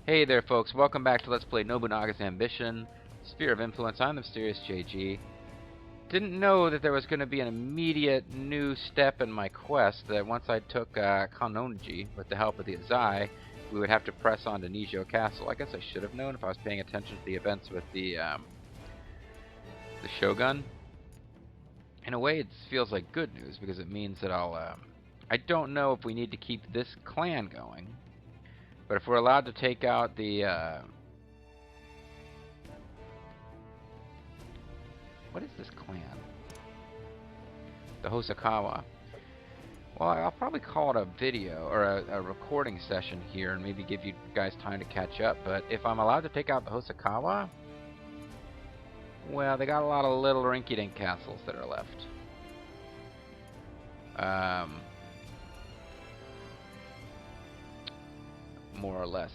Hey there folks, welcome back to Let's Play Nobunaga's Ambition, Sphere of Influence. I'm the Mysterious JG. Didn't know that there was going to be an immediate new step in my quest, that once I took Kanonji with the help of the Azai, we would have to press on to Nijo Castle. I guess I should have known if I was paying attention to the events with the Shogun. In a way, it feels like good news, because it means that I don't know if we need to keep this clan going. But if we're allowed to take out the, what is this clan? The Hosokawa. Well, I'll probably call it a video, or a recording session here, and maybe give you guys time to catch up. But if I'm allowed to take out the Hosokawa, well, they got a lot of little rinky-dink castles that are left. More or less.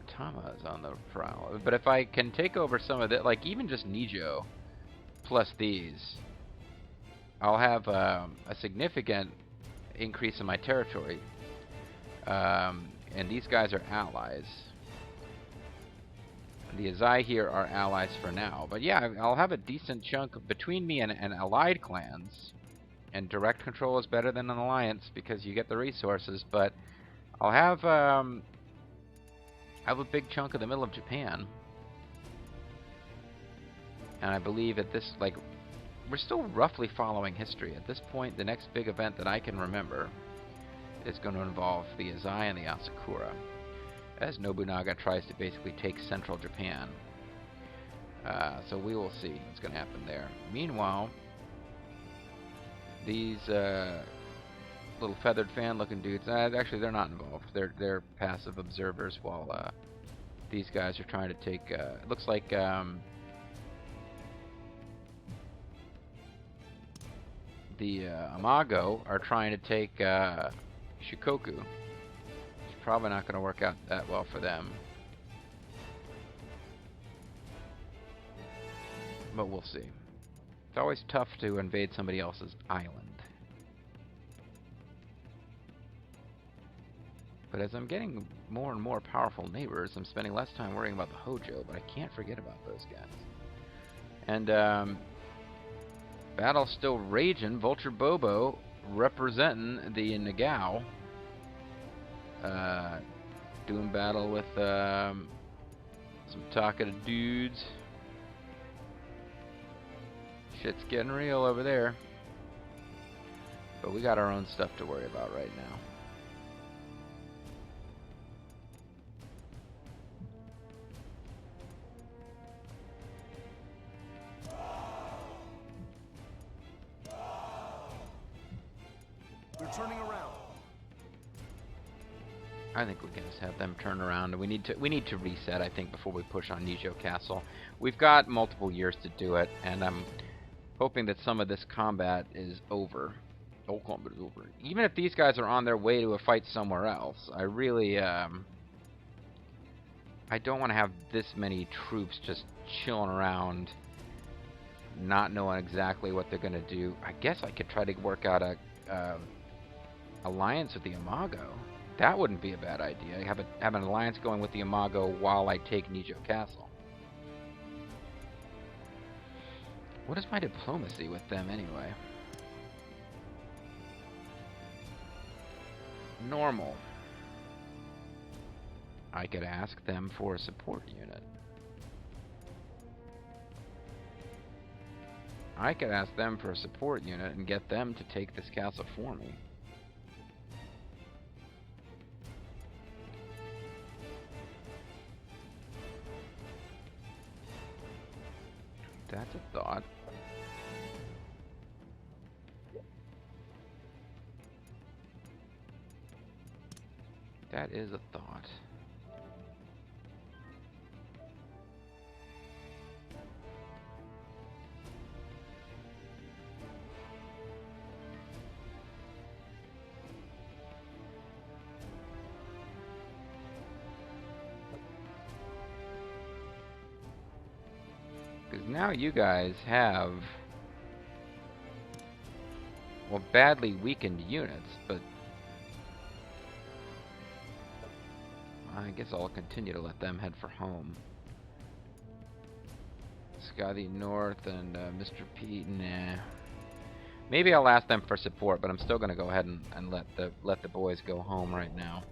Tama is on the prowl. But if I can take over some of it, like even just Nijo plus these, I'll have a significant increase in my territory. And these guys are allies. The Azai here are allies for now. But yeah, I'll have a decent chunk between me and allied clans. And direct control is better than an alliance because you get the resources, but I'll have a big chunk of the middle of Japan. And I believe at this, like, we're still roughly following history. At this point, the next big event that I can remember is going to involve the Azai and the Asakura, as Nobunaga tries to basically take central Japan. So we will see what's going to happen there. Meanwhile, these little feathered fan-looking dudes, actually they're not involved. They're passive observers while these guys are trying to take. It looks like the Amago are trying to take Shikoku. It's probably not going to work out that well for them, but we'll see. It's always tough to invade somebody else's island. But as I'm getting more and more powerful neighbors, I'm spending less time worrying about the Hojo, but I can't forget about those guys. And battle's still raging. Vulture Bobo representing the Nagao. Doing battle with some Takeda dudes. Shit's getting real over there. But we got our own stuff to worry about right now. We're turning around. I think we can just have them turn around, and we need to reset, I think, before we push on Nijo Castle. We've got multiple years to do it, and I'm hoping that some of this combat is over. Oh, combat is over. Even if these guys are on their way to a fight somewhere else, I really, I don't want to have this many troops just chilling around, not knowing exactly what they're going to do. I guess I could try to work out a alliance with the Imago. That wouldn't be a bad idea. Have an alliance going with the Imago while I take Nijo Castle. What is my diplomacy with them anyway? Normal. I could ask them for a support unit. I could ask them for a support unit and get them to take this castle for me. That's a thought. That is a thought. Because now you guys have, well, badly weakened units, but I guess I'll continue to let them head for home. Scotty North and Mr. Pete, nah. Maybe I'll ask them for support, but I'm still gonna go ahead and let the boys go home right now.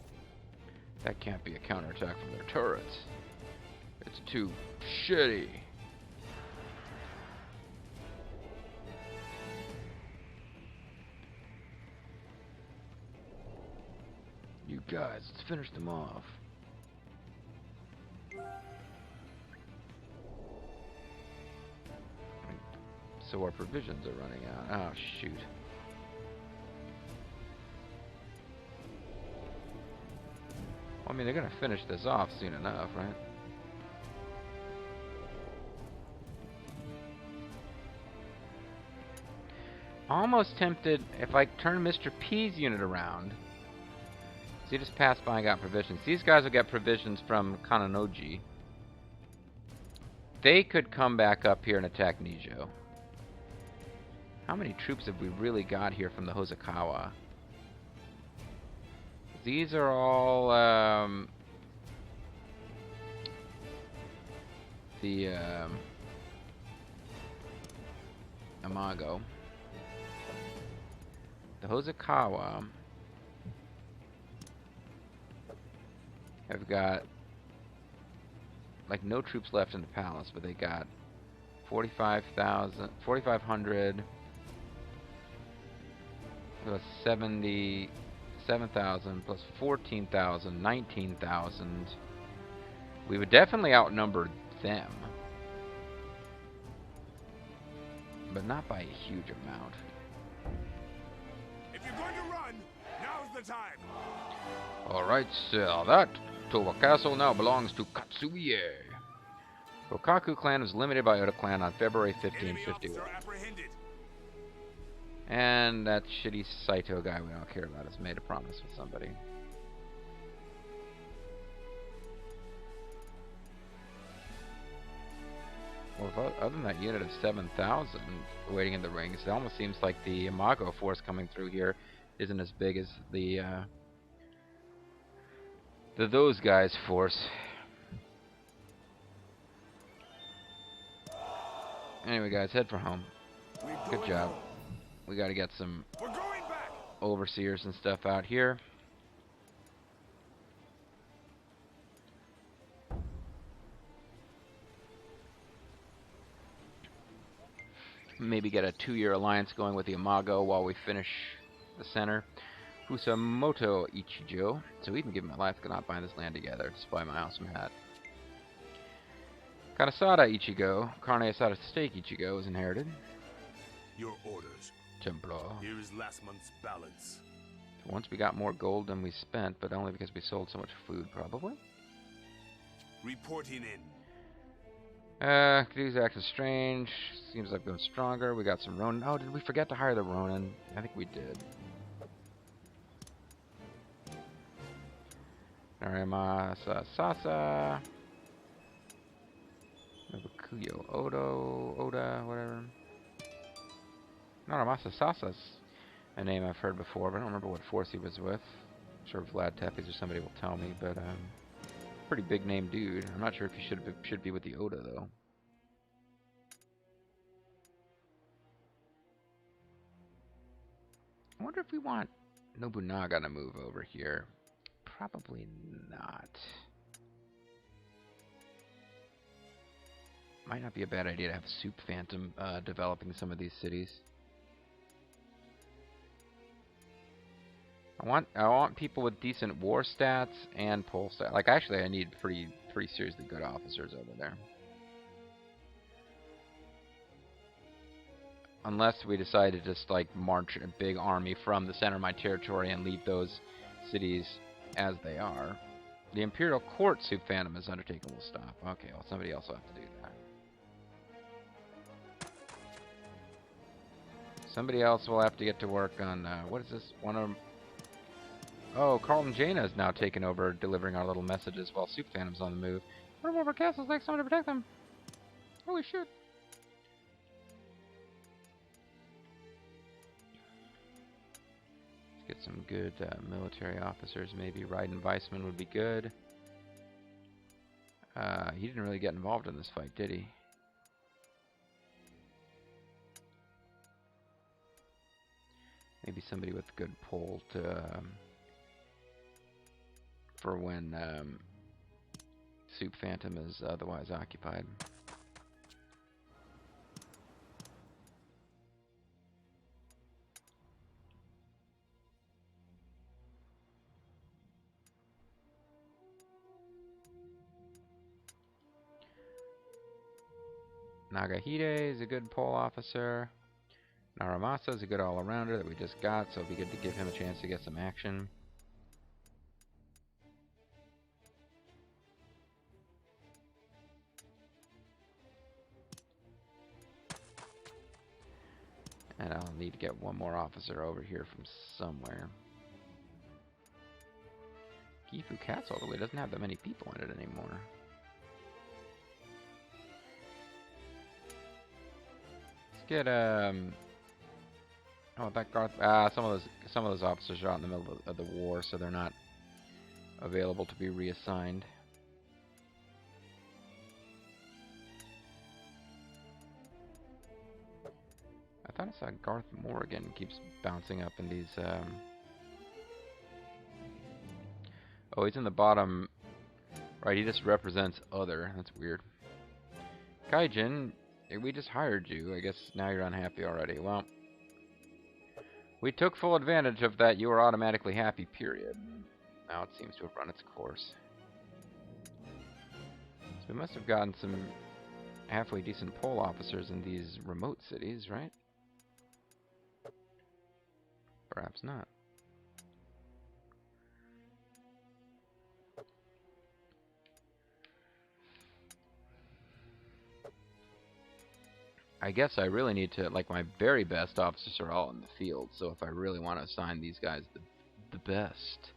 That can't be a counterattack from their turrets. It's too shitty. You guys, let's finish them off. So our provisions are running out. Oh, shoot. Well, I mean, they're going to finish this off soon enough, right? Almost tempted, if I turn Mr. P's unit around. So he just passed by and got provisions. These guys will get provisions from Kananoji. They could come back up here and attack Nijo. How many troops have we really got here from the Hosokawa? These are all the Imago. The Hosokawa have got like no troops left in the palace, but they got 4,500 plus 77,000 plus 14,000, 19,000. We would definitely outnumber them, but not by a huge amount. If you're going to run, now's the time. Alright, so that Towa Castle now belongs to Katsuie. Rokaku clan was limited by Oda clan on February 1551. And that shitty Saito guy we don't care about has made a promise with somebody. Well, other than that unit of 7,000 waiting in the rings, it almost seems like the Imago force coming through here isn't as big as the those guys' force. Anyway, guys, head for home. Good job. We got to get some overseers and stuff out here. Maybe get a 2-year alliance going with the Imago while we finish the center. Fusamoto Ichijo. So we can give him a life, not bind this land together. Display my awesome hat. Kanasada Ichigo, Carne Asada Steak Ichigo is inherited. Your orders. Templar. Here is last month's balance. Once we got more gold than we spent, but only because we sold so much food, probably. Reporting in. These act as strange. Seems like we're going stronger. We got some Ronin. Oh, did we forget to hire the Ronin? I think we did. Narimasa Sasa. Nobukuyo Oda, whatever. Narimasa Sasa's a name I've heard before, but I don't remember what force he was with. I'm sure Vlad Tepes or somebody will tell me, but pretty big name dude. I'm not sure if he should be with the Oda though. I wonder if we want Nobunaga to move over here. Probably not. Might not be a bad idea to have Soup Phantom developing some of these cities. I want people with decent war stats and pole stats. Like actually, I need pretty seriously good officers over there. Unless we decide to just like march a big army from the center of my territory and leave those cities as they are. The Imperial Court Soup Phantom is undertaken will stop. Okay, well somebody else will have to do that. Somebody else will have to get to work on what is this? Oh, Carlton Jaina is now taken over, delivering our little messages while Soup Phantom's on the move. One of our castles like someone to protect them. Holy shit. Let's get some good military officers. Maybe Raiden Weissman would be good. He didn't really get involved in this fight, did he? Maybe somebody with a good pull to for when Soup Phantom is otherwise occupied. Nagahide is a good pole officer. Naramasa is a good all-arounder that we just got, so it'll be good to give him a chance to get some action. And I'll need to get one more officer over here from somewhere. Gifu Castle really doesn't have that many people in it anymore. Let's get oh, that Garth. Some of those officers are out in the middle of the war, so they're not available to be reassigned. I thought I saw Garth Morrigan keeps bouncing up in these. Oh, he's in the bottom. Right, he just represents other. That's weird. Kaijin, we just hired you. I guess now you're unhappy already. Well, we took full advantage of that you are automatically happy period. Now it seems to have run its course. So we must have gotten some halfway decent pole officers in these remote cities, right? Perhaps not. I guess I really need to, like, my very best officers are all in the field, so if I really want to assign these guys the best,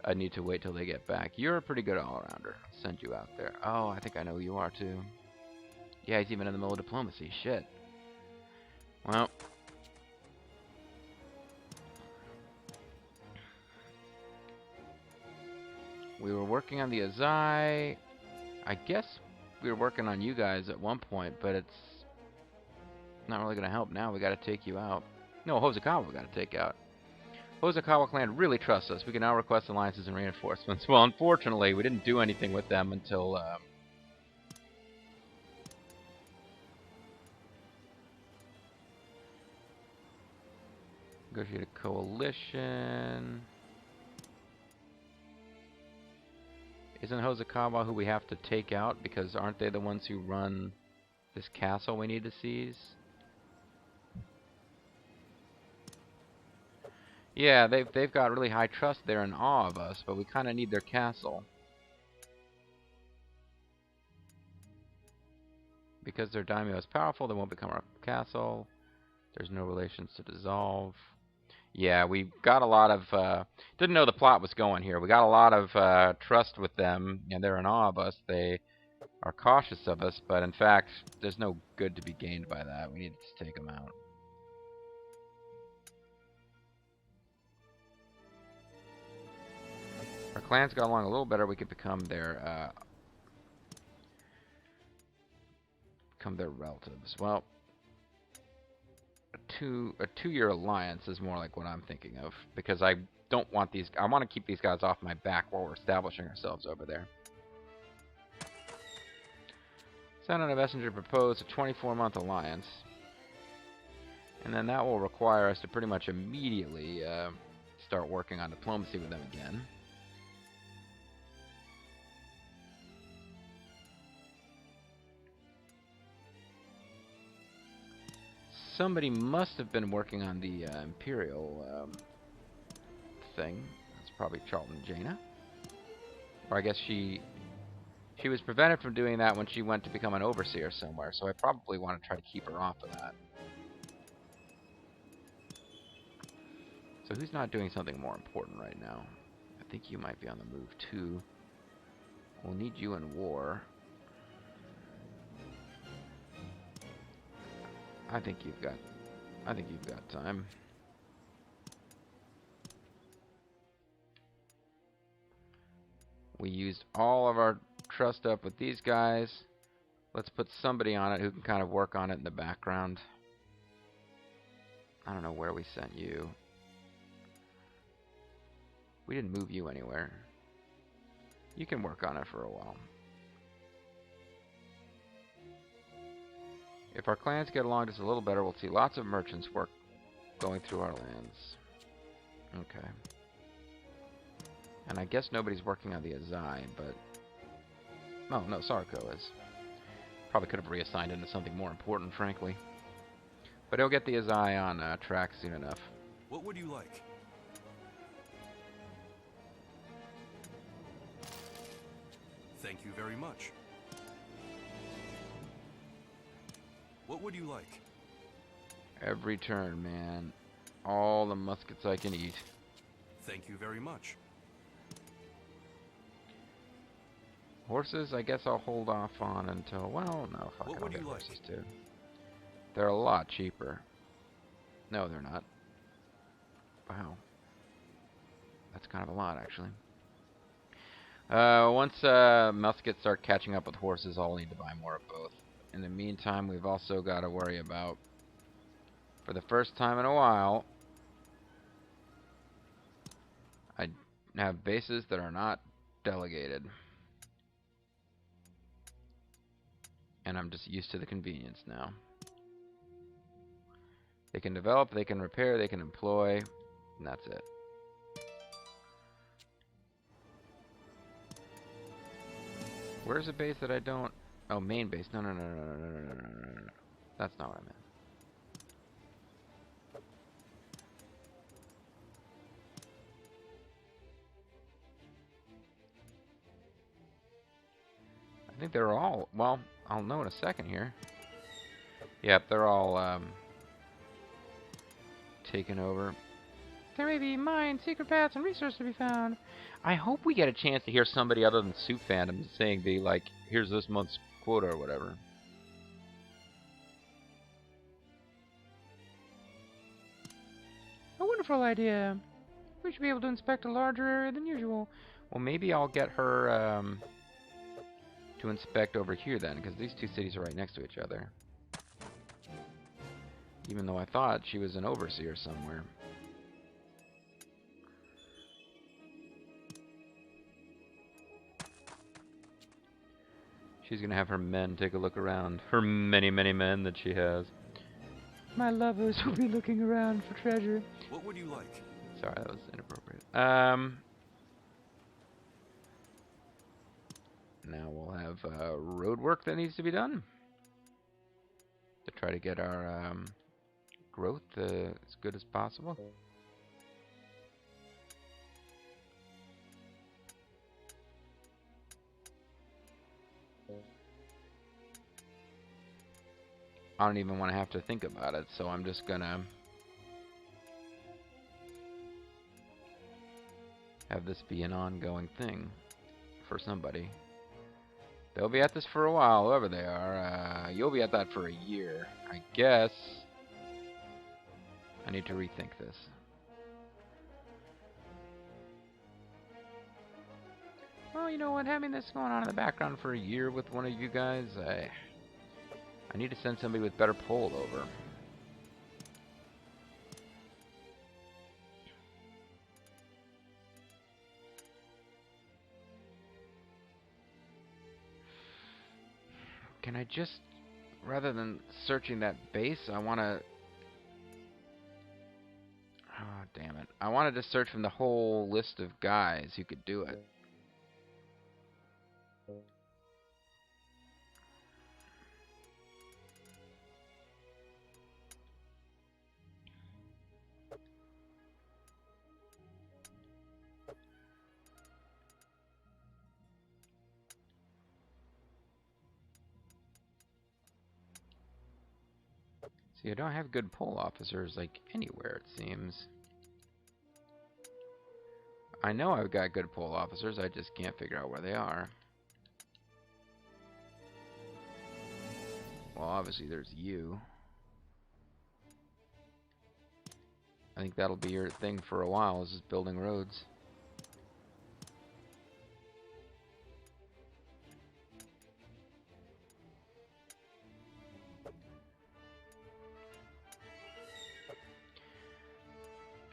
I need to wait till they get back. You're a pretty good all-arounder. I'll send you out there. Oh, I think I know who you are, too. Yeah, he's even in the middle of diplomacy. Shit. Well. We were working on the Azai. I guess we were working on you guys at one point, but it's not really going to help now. We got to take you out. No, Hosokawa we got to take out. Hosokawa clan really trusts us. We can now request alliances and reinforcements. Well, unfortunately, we didn't do anything with them until negotiate a coalition. Isn't Hosokawa who we have to take out? Because aren't they the ones who run this castle we need to seize? Yeah, they've got really high trust. They're in awe of us, but we kind of need their castle. Because their daimyo is powerful, they won't become our castle. There's no relations to dissolve. Yeah, we got a lot of... didn't know the plot was going here. We got a lot of trust with them, and they're in awe of us. They are cautious of us, but in fact, there's no good to be gained by that. We need to take them out. Our clans got along a little better. We could become their relatives. Well, a two-year alliance is more like what I'm thinking of, because I don't want these. I want to keep these guys off my back while we're establishing ourselves over there. Send on a messenger to propose a 24-month alliance, and then that will require us to pretty much immediately start working on diplomacy with them again. Somebody must have been working on the Imperial thing. That's probably Charlton Jaina. Or I guess she was prevented from doing that when she went to become an overseer somewhere, so I probably want to try to keep her off of that. So who's not doing something more important right now? I think you might be on the move too. We'll need you in war. I think you've got time. We used all of our trust up with these guys. Let's put somebody on it who can kind of work on it in the background. I don't know where we sent you. We didn't move you anywhere. You can work on it for a while. If our clans get along just a little better, we'll see lots of merchants going through our lands. Okay. And I guess nobody's working on the Azai, but... Oh, no, Sarko is. Probably could have reassigned him to something more important, frankly. But he'll get the Azai on track soon enough. What would you like? Thank you very much. What would you like? Every turn, man. All the muskets I can eat. Thank you very much. Horses, I guess I'll hold off on until... Well, no, fuck it, I'll get like? horses too. They're a lot cheaper. No, they're not. Wow. That's kind of a lot, actually. Once muskets start catching up with horses, I'll need to buy more of both. In the meantime, we've also got to worry about, for the first time in a while, I have bases that are not delegated. And I'm just used to the convenience now. They can develop, they can repair, they can employ, and that's it. Where's a base that I don't... Oh, main base. No. That's not what I meant. I think they're all... Well, I'll know in a second here. Yep, they're all taken over. There may be mines, secret paths, and resources to be found. I hope we get a chance to hear somebody other than Soup Fandom saying like, here's this month's quota or whatever. A wonderful idea. We should be able to inspect a larger area than usual. Well, maybe I'll get her to inspect over here then, because these two cities are right next to each other. Even though I thought she was an overseer somewhere. She's gonna have her men take a look around. Her many, many men that she has. My lovers will be looking around for treasure. What would you like? Sorry, that was inappropriate. Now we'll have road work that needs to be done to try to get our growth as good as possible. I don't even want to have to think about it, so I'm just gonna have this be an ongoing thing for somebody. They'll be at this for a while, whoever they are. You'll be at that for a year. I guess I need to rethink this. Well, you know what? Having this going on in the background for a year with one of you guys, I need to send somebody with better pull over. Can I just, rather than searching that base, I want to... Oh, damn it. I wanted to search from the whole list of guys who could do it. See, I don't have good poll officers, like, anywhere, it seems. I know I've got good poll officers, I just can't figure out where they are. Well, obviously there's you. I think that'll be your thing for a while, is just building roads.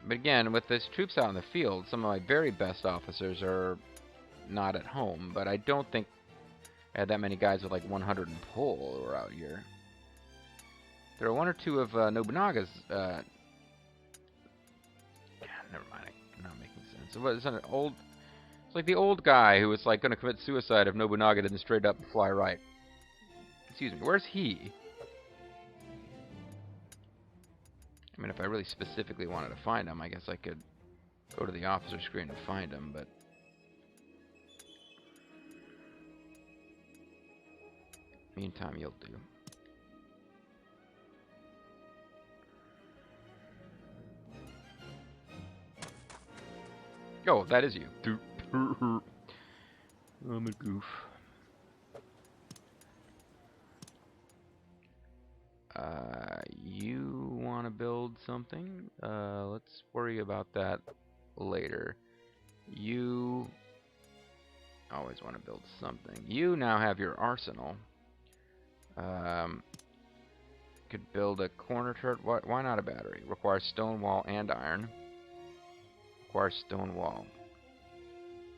But again, with these troops out in the field, some of my very best officers are not at home. But I don't think I had that many guys with like 100 and pull who are out here. There are one or two of Nobunaga's. Never mind, I'm not making sense. So what is an old? It's like the old guy who was like going to commit suicide if Nobunaga didn't straight up fly right. Excuse me, where's he? I mean, if I really specifically wanted to find him, I guess I could go to the officer screen and find him, but... Meantime, you'll do. Oh, that is you. I'm a goof. You want to build something? Let's worry about that later. You always want to build something. You now have your arsenal. Could build a corner turret. Why not a battery? Requires stone wall and iron. Requires stone wall.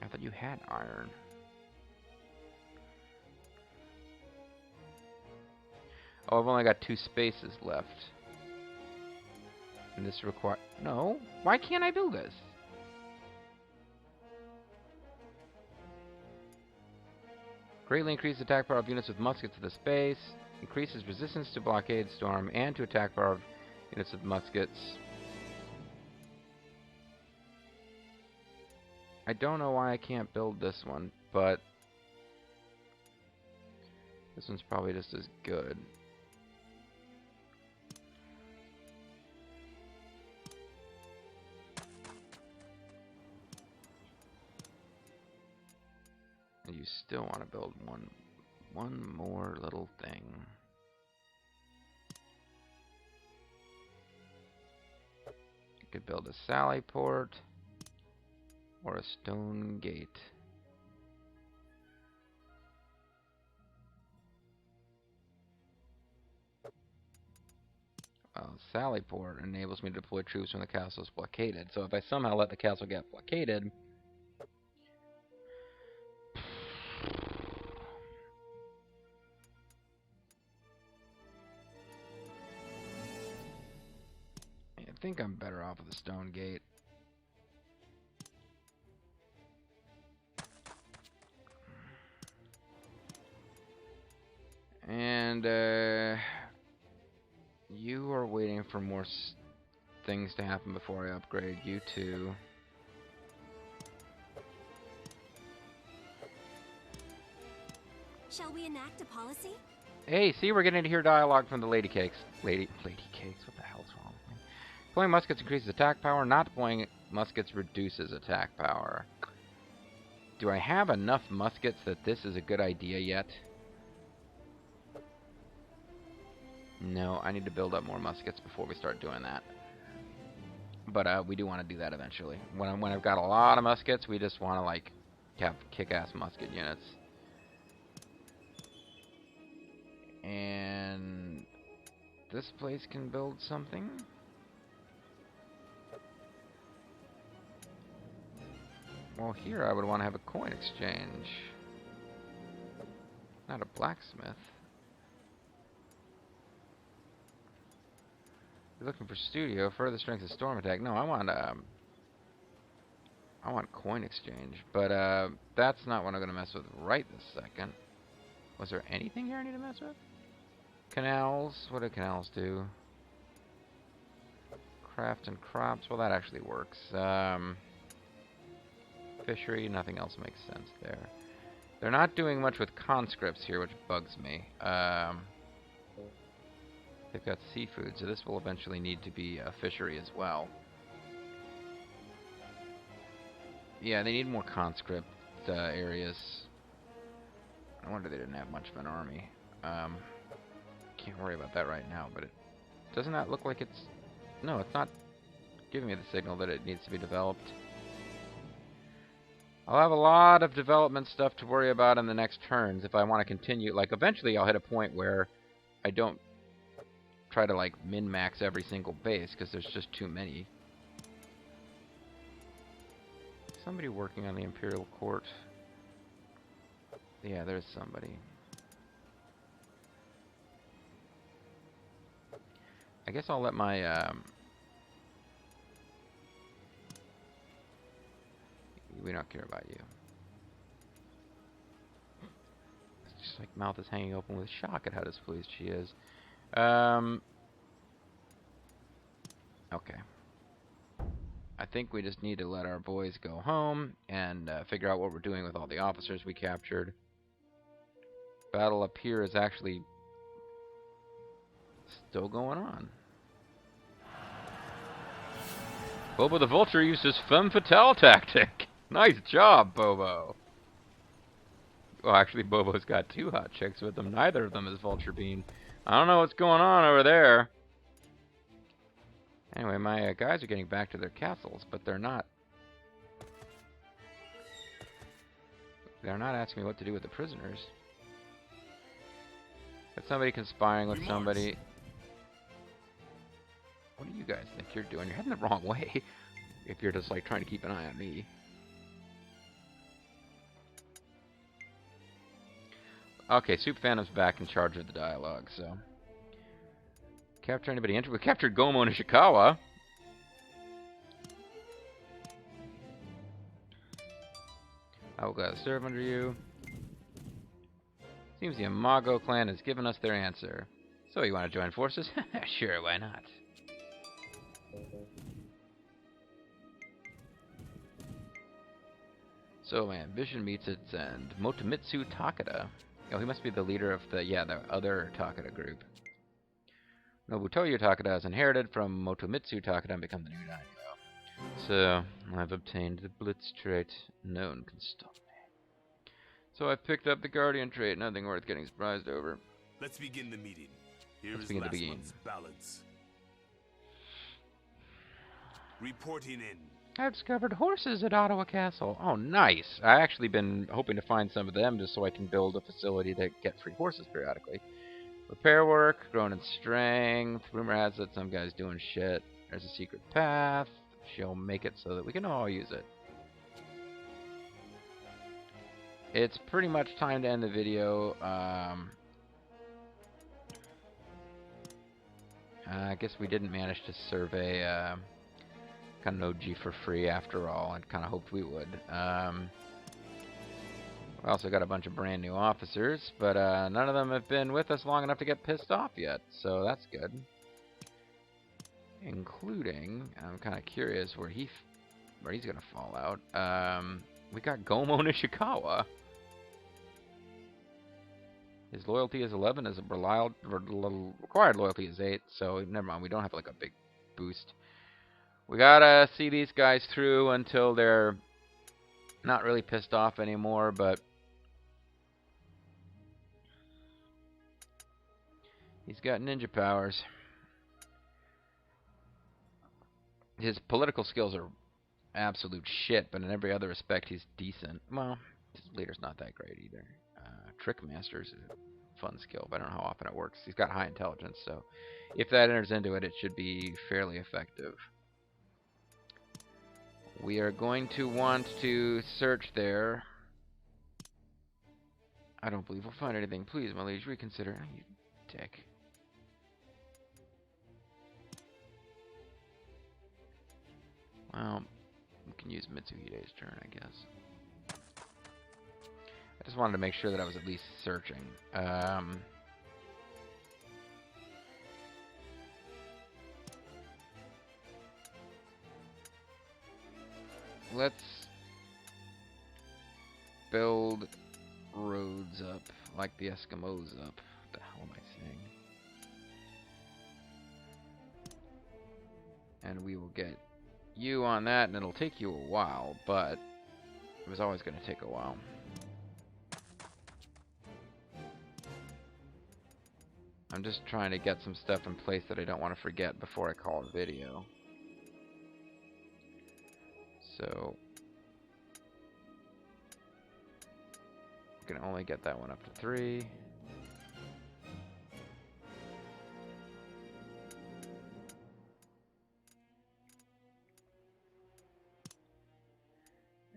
I thought you had iron. Oh, I've only got 2 spaces left. And this requires... No! Why can't I build this? Greatly increase attack power of units with muskets to the space. Increases resistance to blockade storm and to attack power of units with muskets. I don't know why I can't build this one, but... this one's probably just as good. And you still want to build one more little thing. You could build a sally port or a stone gate. Sally port enables me to deploy troops when the castle is blockaded. So if I somehow let the castle get blockaded, I think I'm better off with a stone gate. And you are waiting for more things to happen before I upgrade you to... Shall we enact a policy? Hey, see, we're getting to hear dialogue from the lady cakes. Lady cakes, what the hell's wrong with me? Deploying muskets increases attack power. Not deploying muskets reduces attack power. Do I have enough muskets that this is a good idea yet? No, I need to build up more muskets before we start doing that. But we do want to do that eventually. When I've got a lot of muskets, we just want to like have kick-ass musket units. And this place can build something. Well, here I would want to have a coin exchange. Not a blacksmith. You're looking for studio, further strength of storm attack. No, I want coin exchange, but that's not what I'm gonna mess with right this second. Was there anything here I need to mess with? Canals. What do canals do? Craft and crops. Well, that actually works. Fishery. Nothing else makes sense there. They're not doing much with conscripts here, which bugs me. They've got seafood, so this will eventually need to be a fishery as well. Yeah, they need more conscript areas. I wonder they didn't have much of an army. Can't worry about that right now, but it doesn't that look like it's... No, it's not giving me the signal that it needs to be developed. I'll have a lot of development stuff to worry about in the next turns if I want to continue. Like, eventually I'll hit a point where I don't try to like min-max every single base because there's just too many. somebody working on the Imperial Court? Yeah, there's somebody. I guess I'll let my, we don't care about you. It's just like mouth is hanging open with shock at how displeased she is. Okay. I think we just need to let our boys go home and figure out what we're doing with all the officers we captured. Battle up here is actually still going on. Bobo the Vulture used his femme fatale tactic. Nice job, Bobo. Well, actually, Bobo's got 2 hot chicks with him. Neither of them is Vulture Bean. I don't know what's going on over there. Anyway, my guys are getting back to their castles, but they're not. They're not asking me what to do with the prisoners. Got somebody conspiring with somebody. What do you guys think you're doing? You're heading the wrong way. If you're just like trying to keep an eye on me. Okay, Soup Phantom's back in charge of the dialogue, so. Capture anybody interested? We captured Gomo Nishikawa. I will gladly serve under you. Seems the Imago clan has given us their answer. So you want to join forces? Sure, why not? So my ambition meets its end. Motomitsu Takeda. Oh, he must be the leader of the other Takeda group. Nobutoyo Takeda has inherited from Motomitsu Takeda and become the new daimyo. So, I've obtained the Blitz trait. No one can stop me. So I picked up the Guardian trait. Nothing worth getting surprised over. Let's begin the meeting. Let's begin the beginning. Balance. Reporting in. I've discovered horses at Ottawa Castle. Oh, nice. I've actually been hoping to find some of them just so I can build a facility to get free horses periodically. Repair work, growing in strength. Rumor has it some guy's doing shit. There's a secret path. She'll make it so that we can all use it. It's pretty much time to end the video. I guess we didn't manage to survey Kanoji for free after all. I kind of hoped we would. We also got a bunch of brand new officers, but none of them have been with us long enough to get pissed off yet, so that's good. Including, I'm kind of curious where he's gonna fall out. We got Gomo Nishikawa. His loyalty is 11, his required loyalty is 8, so never mind, we don't have like a big boost. We gotta see these guys through until they're not really pissed off anymore, but he's got ninja powers. His political skills are absolute shit, but in every other respect he's decent. Well, his leader's not that great either. Trick Master's is a fun skill, but I don't know how often it works. He's got high intelligence, so if that enters into it, it should be fairly effective. We are going to want to search there. I don't believe we'll find anything. Please, my liege, reconsider. Oh, you dick. Well, we can use Mitsuhide's turn, I guess. I just wanted to make sure that I was at least searching. Let's build roads up like the Eskimos up. What the hell am I saying? And we will get you on that, and it'll take you a while, but it was always going to take a while. I'm just trying to get some stuff in place that I don't want to forget before I call a video. So we can only get that one up to 3.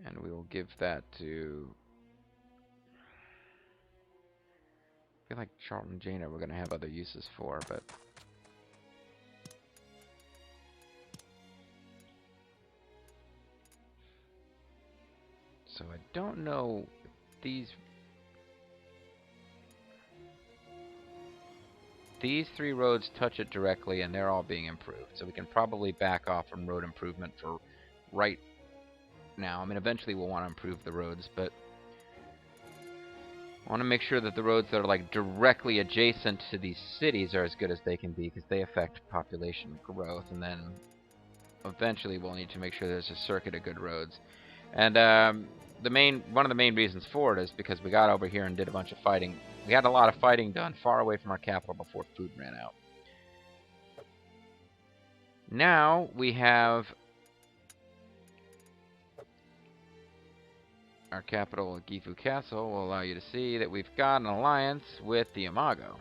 And we will give that to... I feel like Charlton Jaina we're going to have other uses for, but... So I don't know if these three roads touch it directly, and they're all being improved. So we can probably back off from road improvement for right now. I mean, eventually we'll want to improve the roads, but I want to make sure that the roads that are like directly adjacent to these cities are as good as they can be, because they affect population growth, and then eventually we'll need to make sure there's a circuit of good roads. And one of the main reasons for it is because we got over here and did a bunch of fighting. We had a lot of fighting done far away from our capital before food ran out. Now we have our capital, Gifu Castle, will allow you to see that we've got an alliance with the Imago.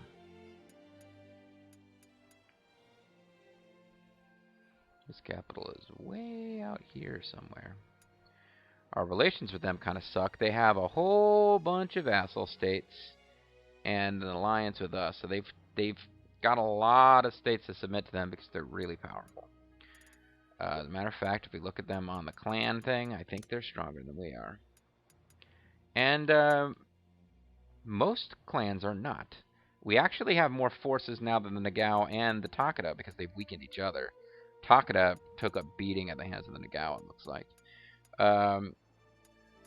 This capital is way out here somewhere. Our relations with them kind of suck. They have a whole bunch of vassal states and an alliance with us, so they've got a lot of states to submit to them because they're really powerful. As a matter of fact, if we look at them on the clan thing, I think they're stronger than we are. And most clans are not. We actually have more forces now than the Nagao and the Takeda because they've weakened each other. Takeda took a beating at the hands of the Nagao, it looks like.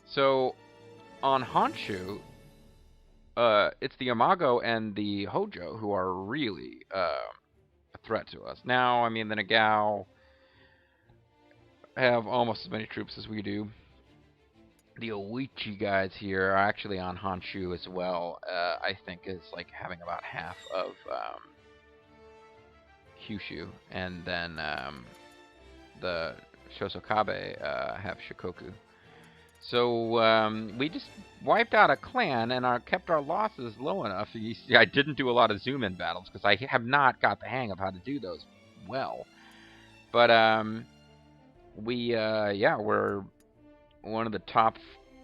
So on Honshu, it's the Imago and the Hojo who are really a threat to us. Now, I mean, the Nagao have almost as many troops as we do. The Oichi guys here are actually on Honshu as well. I think is like having about half of Kyushu, and then the Shosokabe have Shikoku. So we just wiped out a clan and kept our losses low enough. You see, I didn't do a lot of zoom-in battles because I have not got the hang of how to do those well. But we're one of the top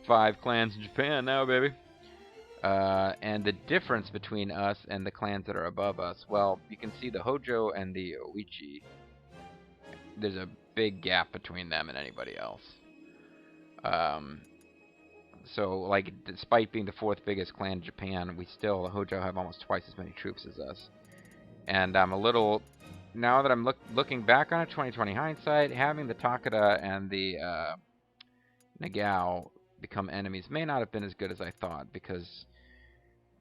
5 clans in Japan now, baby. And the difference between us and the clans that are above us, well, you can see the Hojo and the Oichi. There's a big gap between them and anybody else. So, like, despite being the 4th biggest clan in Japan, the Hojo have almost twice as many troops as us. And I'm a little... Now that I'm looking back on it, 2020 hindsight, having the Takeda and the Nagao become enemies may not have been as good as I thought, because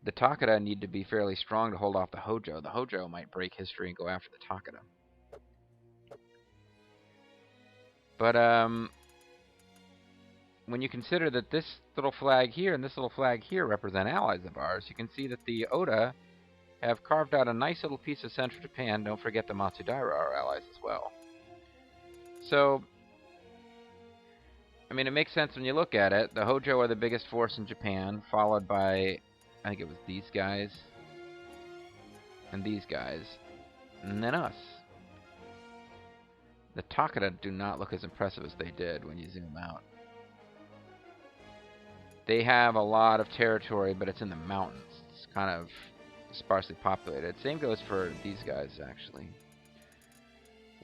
the Takeda need to be fairly strong to hold off the Hojo. The Hojo might break history and go after the Takeda. But when you consider that this little flag here and this little flag here represent allies of ours, you can see that the Oda have carved out a nice little piece of central Japan. Don't forget the Matsudaira are allies as well. So, I mean, it makes sense when you look at it. The Hojo are the biggest force in Japan, followed by, I think it was these guys, and these guys, and then us. The Takeda do not look as impressive as they did when you zoom out. They have a lot of territory, but it's in the mountains. It's kind of sparsely populated. Same goes for these guys, actually.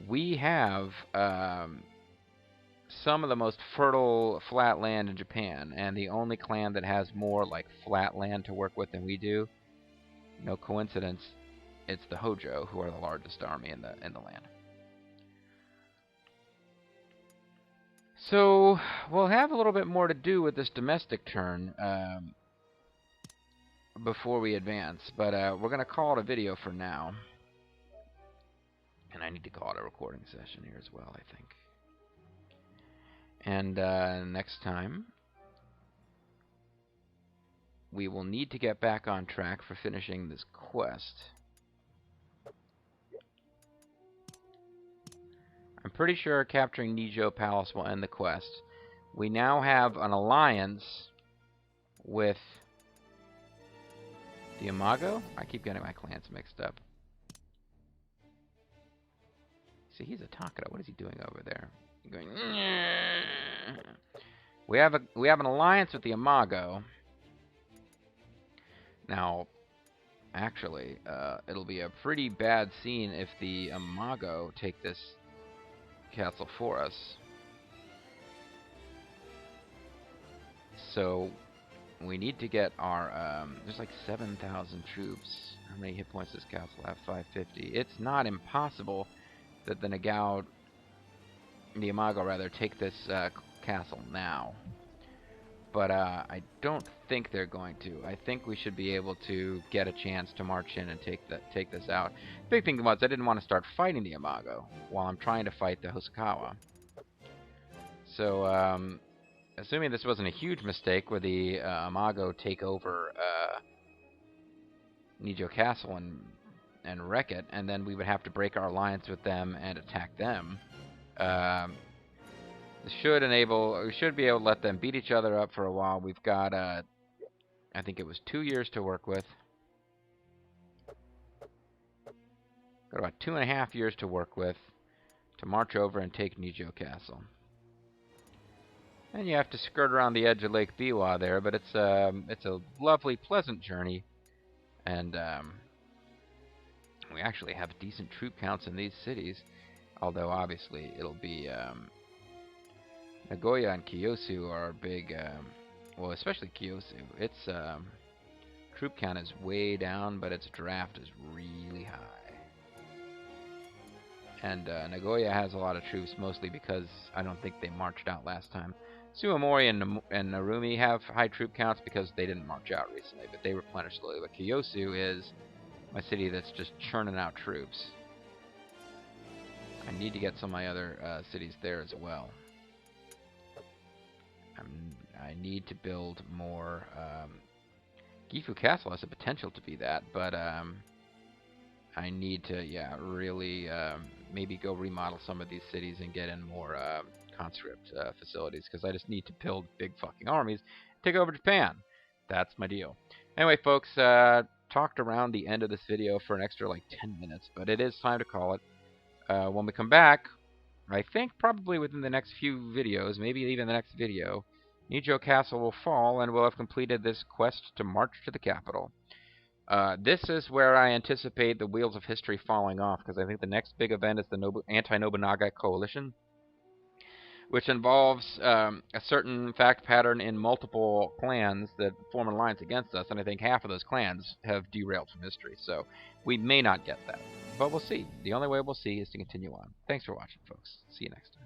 We have some of the most fertile flat land in Japan, and the only clan that has more like flat land to work with than we do, no coincidence, it's the Hojo, who are the largest army in the land. So we'll have a little bit more to do with this domestic turn before we advance, but we're going to call it a video for now. And I need to call it a recording session here as well, I think. And next time, we will need to get back on track for finishing this quest. I'm pretty sure capturing Nijo Palace will end the quest. We now have an alliance with the Imago? I keep getting my clans mixed up. See, he's a Takeda. What is he doing over there? He's going... We have an alliance with the Imago. Now, actually, it'll be a pretty bad scene if the Imago take this castle for us. So we need to get our there's like 7,000 troops. How many hit points does this castle have? 550. It's not impossible that the Imago rather take this castle now. But I don't think they're going to. I think we should be able to get a chance to march in and take this out. Big thing was I didn't want to start fighting the Imago while I'm trying to fight the Hosokawa. So assuming this wasn't a huge mistake where the Imago take over Nijo Castle and wreck it, and then we would have to break our alliance with them and attack them. We should be able to let them beat each other up for a while. We've got, I think it was 2 years to work with. Got about 2.5 years to work with to march over and take Nijo Castle. And you have to skirt around the edge of Lake Biwa there, but it's a lovely, pleasant journey. And we actually have decent troop counts in these cities, although obviously it'll be Nagoya and Kiyosu are big, well, especially Kiyosu. Its troop count is way down, but its draft is really high. And Nagoya has a lot of troops, mostly because I don't think they marched out last time. Suwamori and Narumi have high troop counts because they didn't march out recently, but they replenish slowly. But Kiyosu is my city that's just churning out troops. I need to get some of my other cities there as well. I need to build more. Gifu Castle has the potential to be that, but I need to, really maybe go remodel some of these cities and get in more conscript facilities, because I just need to build big fucking armies, take over Japan. That's my deal. Anyway, folks, talked around the end of this video for an extra like 10 minutes, but it is time to call it. When we come back, I think probably within the next few videos, maybe even the next video, Nijo Castle will fall and we'll have completed this quest to march to the capital. This is where I anticipate the wheels of history falling off, because I think the next big event is the anti-Nobunaga coalition, which involves a certain fact pattern in multiple clans that form an alliance against us, and I think half of those clans have derailed from history, so we may not get that. But we'll see. The only way we'll see is to continue on. Thanks for watching, folks. See you next time.